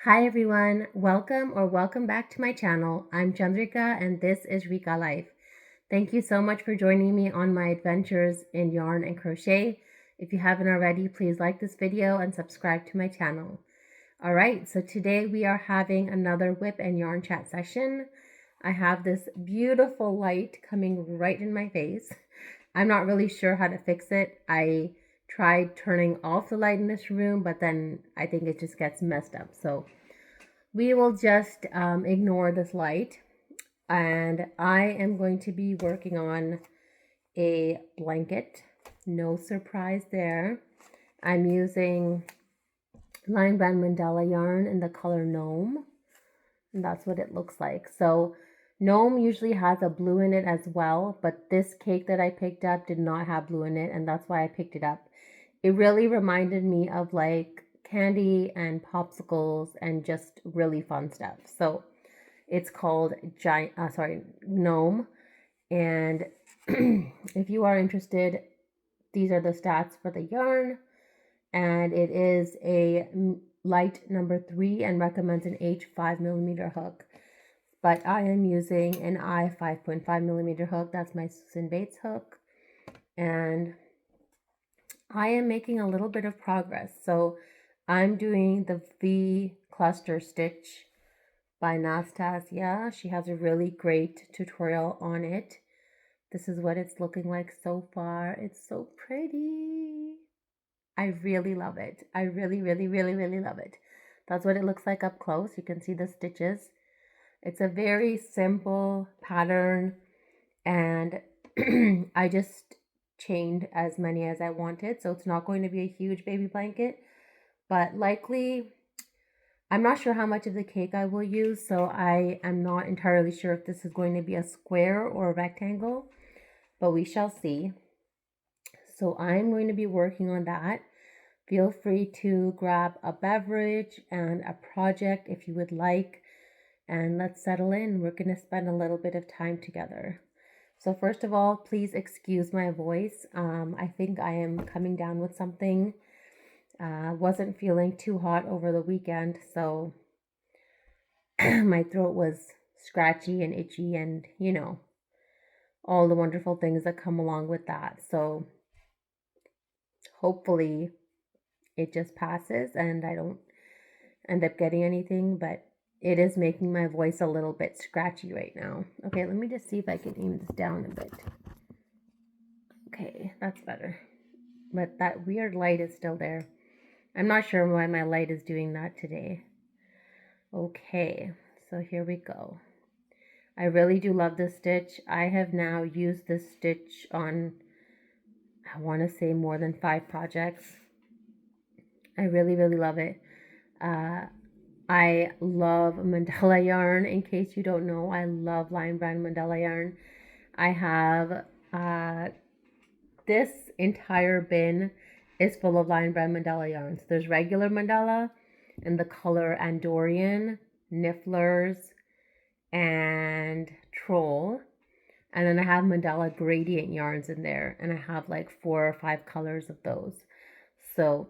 Hi everyone, welcome back to my channel. I'm Chandrika and this is Rika Life. Thank you so much for joining me on my adventures in yarn and crochet. If you haven't already, please like this video and subscribe to my channel. Alright, so today we are having another WIP and yarn chat session. I have this beautiful light coming right in my face. I'm not really sure how to fix it. I tried turning off the light in this room, but then I think it just gets messed up. So we will just ignore this light, and I am going to be working on a blanket. No surprise there. I'm using Lion Brand Mandala yarn in the color Gnome, and that's what it looks like. So Gnome usually has a blue in it as well, but this cake that I picked up did not have blue in it, and that's why I picked it up. It really reminded me of like candy and popsicles and just really fun stuff. So it's called Gnome. And if you are interested, these are the stats for the yarn. And it is a light number 3 and recommends an H 5mm hook. But I am using an I 5.5mm hook. That's my Susan Bates hook. And I am making a little bit of progress. So I'm doing the V cluster stitch by Nastasia. She has a really great tutorial on it. This is what it's looking like so far. It's so pretty. I really love it. I really love it. That's what it looks like up close. You can see the stitches. It's a very simple pattern, and I just chained as many as I wanted, so it's not going to be a huge baby blanket, but likely I'm not sure how much of the cake I will use, so I am not entirely sure if this is going to be a square or a rectangle, but we shall see. So I'm going to be working on that. Feel free to grab a beverage and a project if you would like, and let's settle in. We're going to spend a little bit of time together. So first of all, please excuse my voice. I think I am coming down with something. Wasn't feeling too hot over the weekend, so my throat was scratchy and itchy and, you know, all the wonderful things that come along with that. So hopefully it just passes and I don't end up getting anything, but it is making my voice a little bit scratchy right now. Okay, let me just see if I can aim this down a bit. Okay, that's better. But that weird light is still there. I'm not sure why my light is doing that today. Okay, so here we go. I really do love this stitch. I have now used this stitch on, I want to say, more than 5 projects. I really love it. I love Mandala yarn. In case you don't know, I love Lion Brand Mandala yarn. I have this entire bin is full of Lion Brand Mandala yarns. There's regular Mandala in the color Andorian, Nifflers, and Troll. And then I have Mandala gradient yarns in there, and I have like 4 or 5 colors of those. So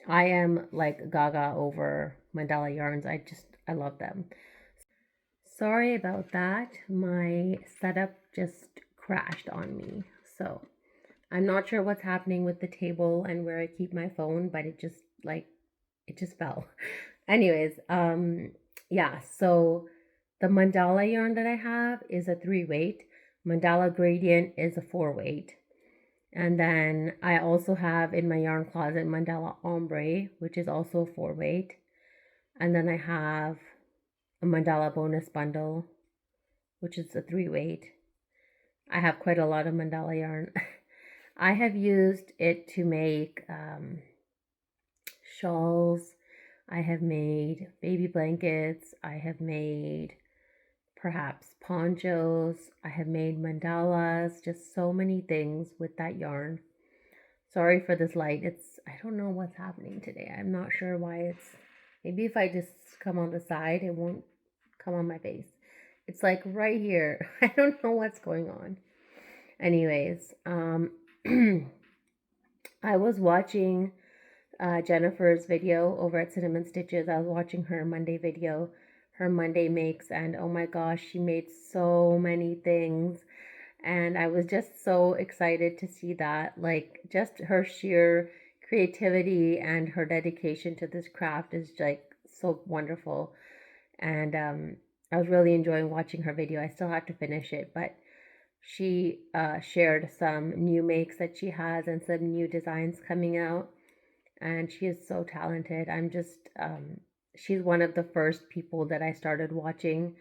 I am like gaga over Mandala yarns. I love them. Sorry about that. My setup just crashed on me. So I'm not sure what's happening with the table and where I keep my phone, but it just fell. Anyways, yeah, so the Mandala yarn that I have is a 3 weight. Mandala gradient is a 4 weight. And then I also have in my yarn closet Mandala ombre, which is also a 4 weight. And then I have a Mandala bonus bundle, which is a 3 weight. I have quite a lot of Mandala yarn. I have used it to make shawls. I have made baby blankets. I have made perhaps ponchos. I have made mandalas, just so many things with that yarn. Sorry for this light. I don't know what's happening today. I'm not sure why maybe if I just come on the side, it won't come on my face. It's like right here. I don't know what's going on. Anyways, I was watching Jennifer's video over at Cinnamon Stitches. I was watching her Monday video, her Monday makes, and oh my gosh, she made so many things. And I was just so excited to see that. Like, just her sheer creativity and her dedication to this craft is like so wonderful. And I was really enjoying watching her video. I still have to finish it, but she shared some new makes that she has and some new designs coming out. And she is so talented. She's one of the first people that I started watching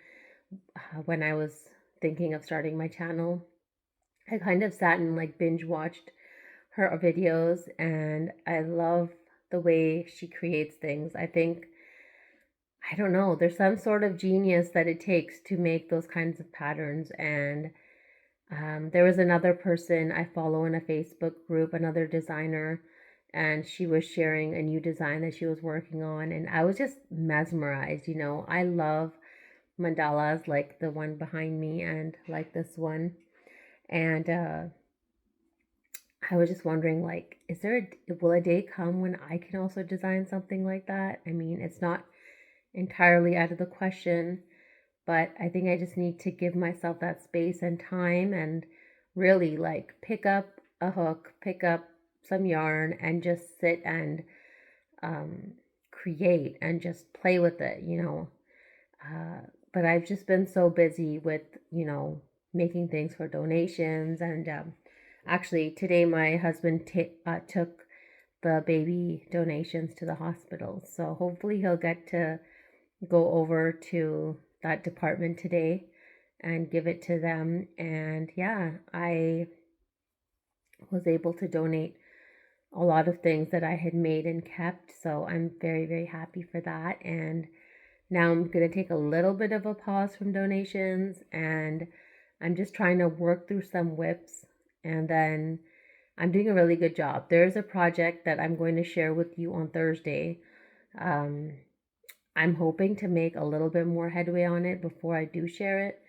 when I was thinking of starting my channel. I kind of sat and like binge watched her videos, and I love the way she creates things. I think, I don't know, there's some sort of genius that it takes to make those kinds of patterns. And there was another person I follow in a Facebook group, another designer, and she was sharing a new design that she was working on, and I was just mesmerized. I love mandalas like the one behind me and like this one. And I was just wondering, like, will a day come when I can also design something like that? I mean, it's not entirely out of the question, but I think I just need to give myself that space and time and really like pick up a hook, pick up some yarn, and just sit and um, create and just play with it. Uh, but I've just been so busy with, making things for donations. And actually, today my husband took the baby donations to the hospital. So hopefully he'll get to go over to that department today and give it to them. And yeah, I was able to donate a lot of things that I had made and kept. So I'm very, very happy for that. And now I'm going to take a little bit of a pause from donations, and I'm just trying to work through some WIPs, and then I'm doing a really good job. There's a project that I'm going to share with you on Thursday. Um, I'm hoping to make a little bit more headway on it before I do share it,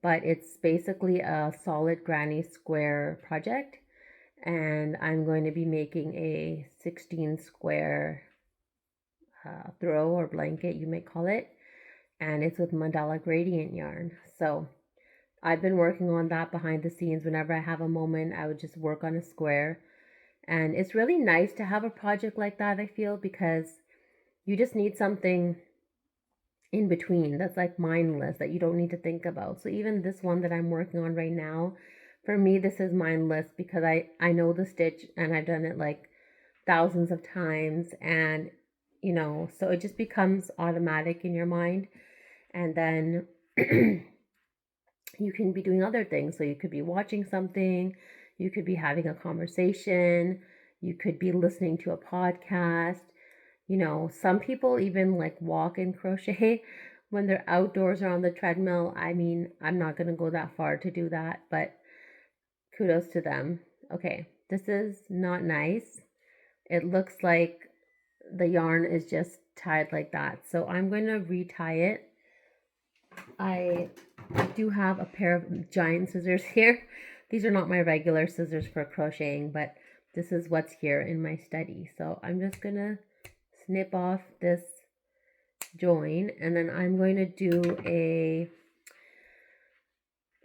but it's basically a solid granny square project, and I'm going to be making a 16 square throw or blanket, you may call it, and it's with Mandala gradient yarn. So I've been working on that behind the scenes. Whenever I have a moment, I would just work on a square. And it's really nice to have a project like that, I feel, because you just need something in between that's like mindless that you don't need to think about. So even this one that I'm working on right now, for me, this is mindless because I know the stitch and I've done it like thousands of times. And, so it just becomes automatic in your mind. And then you can be doing other things. So you could be watching something, you could be having a conversation, you could be listening to a podcast. Some people even like walk and crochet when they're outdoors or on the treadmill. I mean, I'm not going to go that far to do that, but kudos to them. Okay, this is not nice. It looks like the yarn is just tied like that. So I'm going to retie it. I do have a pair of giant scissors here. These are not my regular scissors for crocheting, but this is what's here in my study. So I'm just going to snip off this join, and then I'm going to do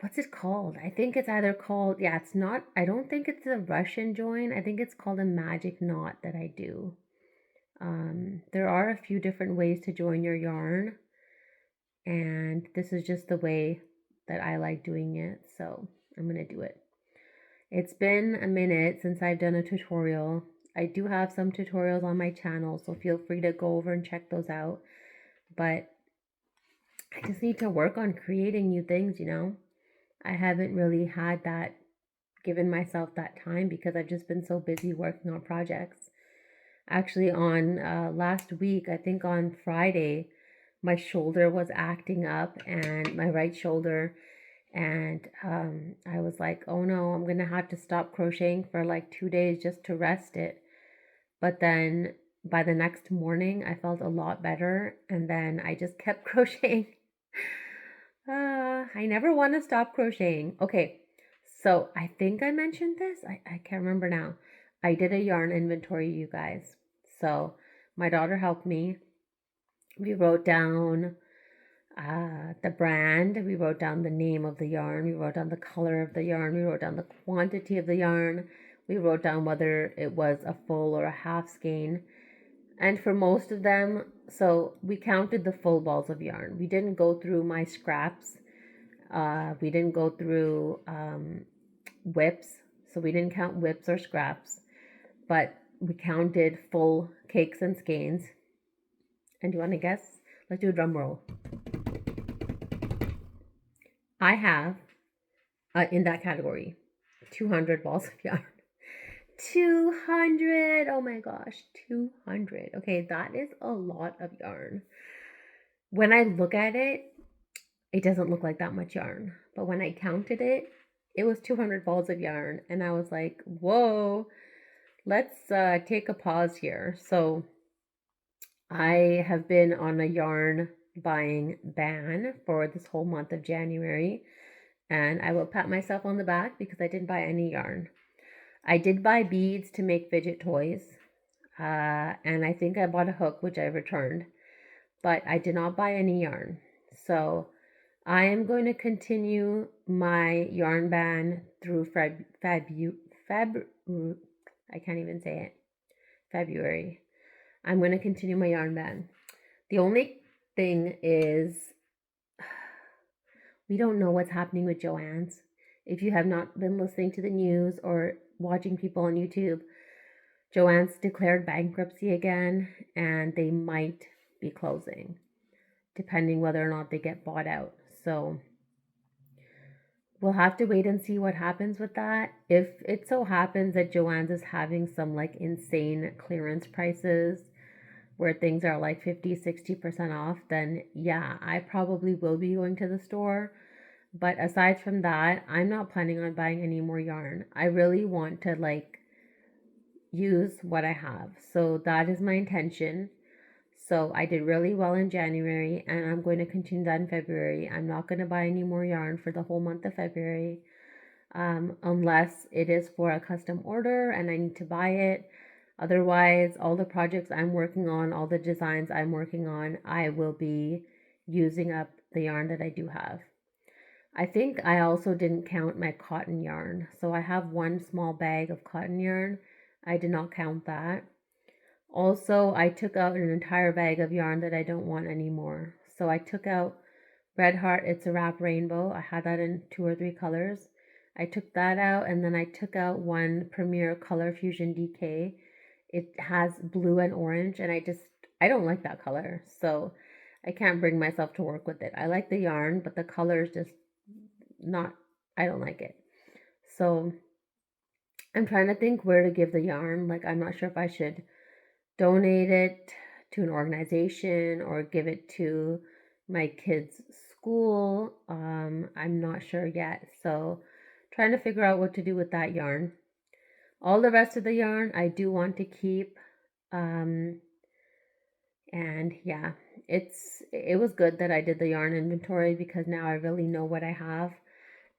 what's it called? I think it's either called, it's not, I don't think it's a Russian join. I think it's called a magic knot that I do. There are a few different ways to join your yarn, and this is just the way that I like doing it. So I'm going to do it. It's been a minute since I've done a tutorial. I do have some tutorials on my channel, so feel free to go over and check those out. But I just need to work on creating new things, I haven't really had that, given myself that time because I've just been so busy working on projects. Actually, on last week, I think on Friday, my shoulder was acting up, and my right shoulder, and I was like, oh no, I'm gonna have to stop crocheting for like 2 days just to rest it. But then by the next morning, I felt a lot better, and then I just kept crocheting. I never want to stop crocheting. Okay, so I think I mentioned this. I can't remember now. I did a yarn inventory, you guys. So my daughter helped me. We wrote down the brand, we wrote down the name of the yarn, we wrote down the color of the yarn, we wrote down the quantity of the yarn, we wrote down whether it was a full or a half skein. And for most of them, so we counted the full balls of yarn. We didn't go through my scraps. We didn't go through WIPs. So we didn't count WIPs or scraps, but we counted full cakes and skeins. And do you want to guess? Let's do a drum roll. I have, in that category, 200 balls of yarn. 200! Oh my gosh, 200. Okay, that is a lot of yarn. When I look at it, it doesn't look like that much yarn. But when I counted it, it was 200 balls of yarn. And I was like, whoa, let's take a pause here. So I have been on a yarn buying ban for this whole month of January. And I will pat myself on the back because I didn't buy any yarn. I did buy beads to make fidget toys. And I think I bought a hook, which I returned. But I did not buy any yarn. So I am going to continue my yarn ban through I can't even say it. February. I'm going to continue my yarn ban. The only thing is we don't know what's happening with Joann's. If you have not been listening to the news or watching people on YouTube, Joann's declared bankruptcy again, and they might be closing, depending whether or not they get bought out. So we'll have to wait and see what happens with that. If it so happens that Joann's is having some like insane clearance prices where things are like 50-60% off, then yeah, I probably will be going to the store. But aside from that, I'm not planning on buying any more yarn. I really want to like use what I have. So that is my intention. So I did really well in January, and I'm going to continue that in February. I'm not going to buy any more yarn for the whole month of February, unless it is for a custom order and I need to buy it. Otherwise, all the projects I'm working on, all the designs I'm working on, I will be using up the yarn that I do have. I think I also didn't count my cotton yarn. So I have one small bag of cotton yarn. I did not count that. Also, I took out an entire bag of yarn that I don't want anymore. So I took out Red Heart It's a Wrap Rainbow. I had that in 2 or 3 colors. I took that out, and then I took out one Premier Color Fusion DK. It has blue and orange, and I don't like that color. So I can't bring myself to work with it. I like the yarn, but the color is just I don't like it. So I'm trying to think where to give the yarn. Like, I'm not sure if I should donate it to an organization or give it to my kids' school. I'm not sure yet. So trying to figure out what to do with that yarn. All the rest of the yarn I do want to keep. And yeah, it was good that I did the yarn inventory because now I really know what I have.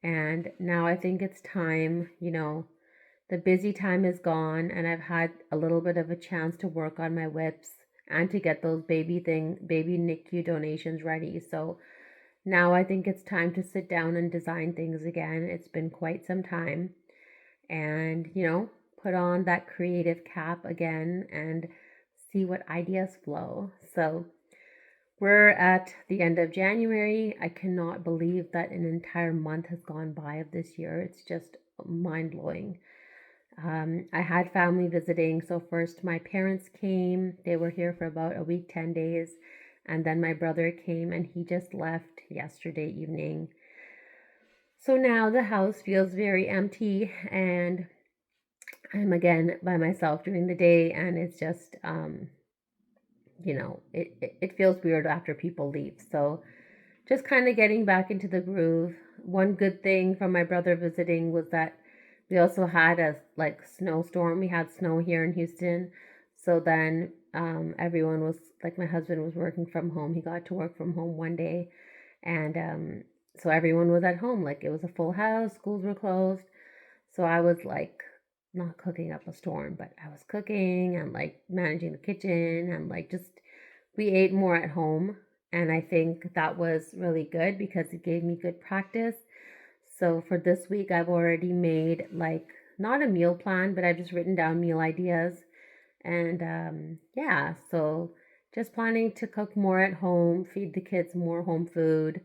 And now I think it's time, the busy time is gone, and I've had a little bit of a chance to work on my WIPs and to get those baby NICU donations ready. So now I think it's time to sit down and design things again. It's been quite some time. And, put on that creative cap again and see what ideas flow. So we're at the end of January. I cannot believe that an entire month has gone by of this year. It's just mind-blowing. I had family visiting. So first my parents came. They were here for about a week, 10 days. And then my brother came, and he just left yesterday evening. So now the house feels very empty, and I'm again by myself during the day, and it's just it feels weird after people leave. So just kind of getting back into the groove. One good thing from my brother visiting was that we also had a snowstorm. We had snow here in Houston. So then everyone was like, my husband was working from home. He got to work from home one day. And so everyone was at home. Like, it was a full house. Schools were closed. So I was like not cooking up a storm, but I was cooking and like managing the kitchen and like just we ate more at home. And I think that was really good because it gave me good practice. So for this week, I've already made like not a meal plan, but I've just written down meal ideas. And yeah, so just planning to cook more at home, feed the kids more home food.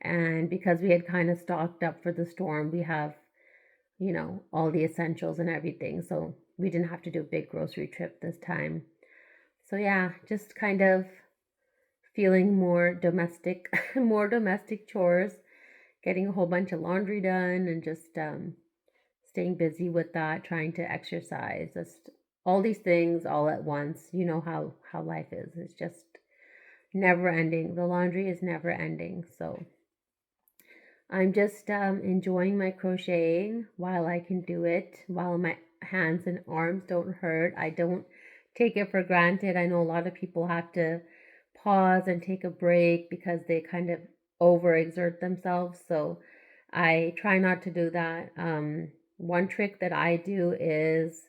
And because we had kind of stocked up for the storm, we have, all the essentials and everything. So we didn't have to do a big grocery trip this time. So yeah, just kind of feeling more domestic, more domestic chores, getting a whole bunch of laundry done, and just staying busy with that, trying to exercise, just all these things all at once. You know how life is. It's just never ending. The laundry is never ending. So I'm just enjoying my crocheting while I can do it, while my hands and arms don't hurt. I don't take it for granted. I know a lot of people have to pause and take a break because they kind of overexert themselves. So I try not to do that. One trick that I do is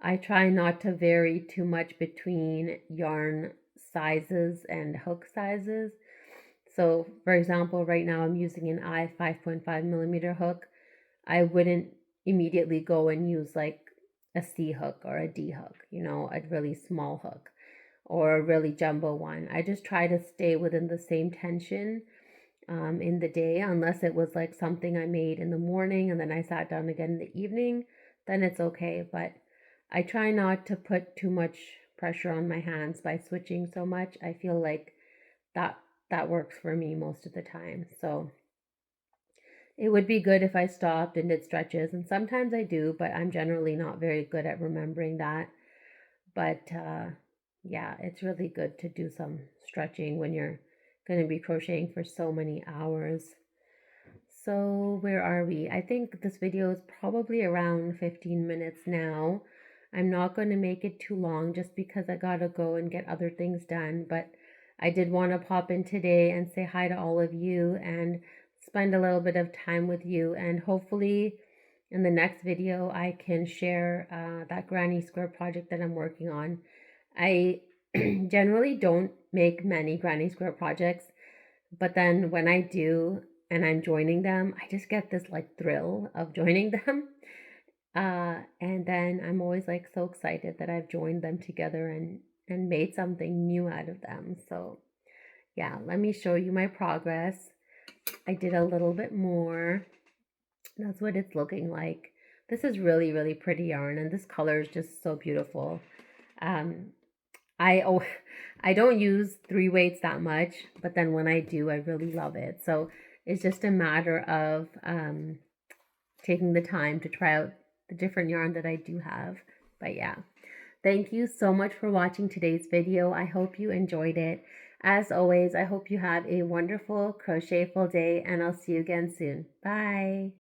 I try not to vary too much between yarn sizes and hook sizes. So, for example, right now I'm using an I 5.5 millimeter hook. I wouldn't immediately go and use like a C hook or a D hook, a really small hook or a really jumbo one. I just try to stay within the same tension in the day, unless it was like something I made in the morning and then I sat down again in the evening, then it's okay. But I try not to put too much pressure on my hands by switching so much. I feel like that that works for me most of the time. So it would be good if I stopped and did stretches, and sometimes I do, but I'm generally not very good at remembering that. But yeah, it's really good to do some stretching when you're going to be crocheting for so many hours. So where are we? I think this video is probably around 15 minutes now. I'm not going to make it too long just because I gotta go and get other things done, but I did want to pop in today and say hi to all of you and spend a little bit of time with you, and hopefully in the next video I can share that granny square project that I'm working on. I generally don't make many granny square projects, but then when I do and I'm joining them, I just get this like thrill of joining them. And then I'm always like so excited that I've joined them together and made something new out of them. So yeah, let me show you my progress. I did a little bit more. That's what it's looking like. This is really, really pretty yarn, and this color is just so beautiful. Um, I I don't use 3 weights that much, but then when I do, I really love it. So it's just a matter of taking the time to try out the different yarn that I do have. But yeah, thank you so much for watching today's video. I hope you enjoyed it. As always, I hope you have a wonderful crochetful day, and I'll see you again soon. Bye.